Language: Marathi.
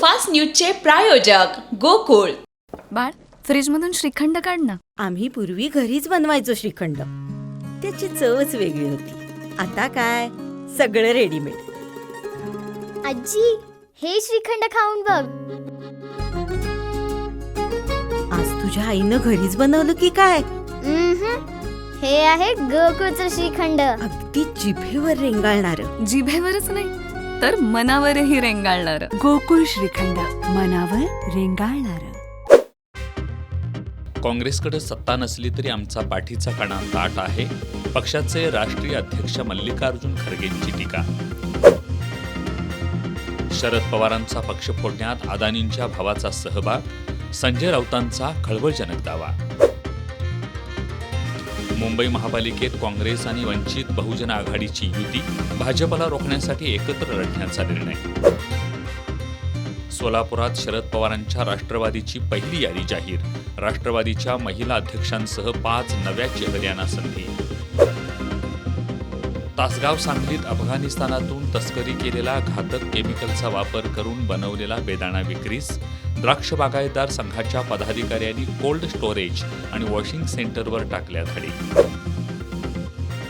फास्ट न्यूजचे प्रायोजक गोकुळ. बाळ, फ्रीजमधून श्रीखंड काढ ना. आम्ही पूर्वी घरीच बनवायचो श्रीखंड. त्याची चवच वेगळी होती. आता काय सगळं रेडीमेड. आजी, हे श्रीखंड खाऊन बघ. आज तुझ्या आईनं घरीच बनवलं की काय? हे आहे गोकुळचं श्रीखंड. अगदी जिभेवर रेंगाळणार. जिभेवरच नाही तर मनावरही रेंगाळणार. गोकुळ श्रीखंड, मनावर रेंगाळणार. काँग्रेसकडे सत्ता नसली तरी आमचा पाठीचा कणा ताठ आहे. पक्षाचे राष्ट्रीय अध्यक्ष मल्लिकार्जुन खरगेंची टीका. शरद पवारांचा पक्ष फोडण्यात अदानींच्या भावाचा सहभाग. संजय राऊतांचा खळबळजनक दावा. मुंबई महापालिकेत काँग्रेस आणि वंचित बहुजन आघाडीची युती. भाजपला रोखण्यासाठी एकत्र लढण्याचा निर्णय. सोलापुरात शरद पवारांच्या राष्ट्रवादीची पहिली यादी जाहीर. राष्ट्रवादीच्या महिला अध्यक्षांसह 5 नव्या चेहऱ्यांना संधी. तासगाव सांगलीत अफगाणिस्तानातून तस्करी केलेला घातक केमिकलचा वापर करून बनवलेला बेदाणा विक्रीस. द्राक्ष बागायतदार संघाच्या पदाधिकाऱ्यांनी कोल्ड स्टोरेज आणि वॉशिंग सेंटरवर टाकल्या धाडी.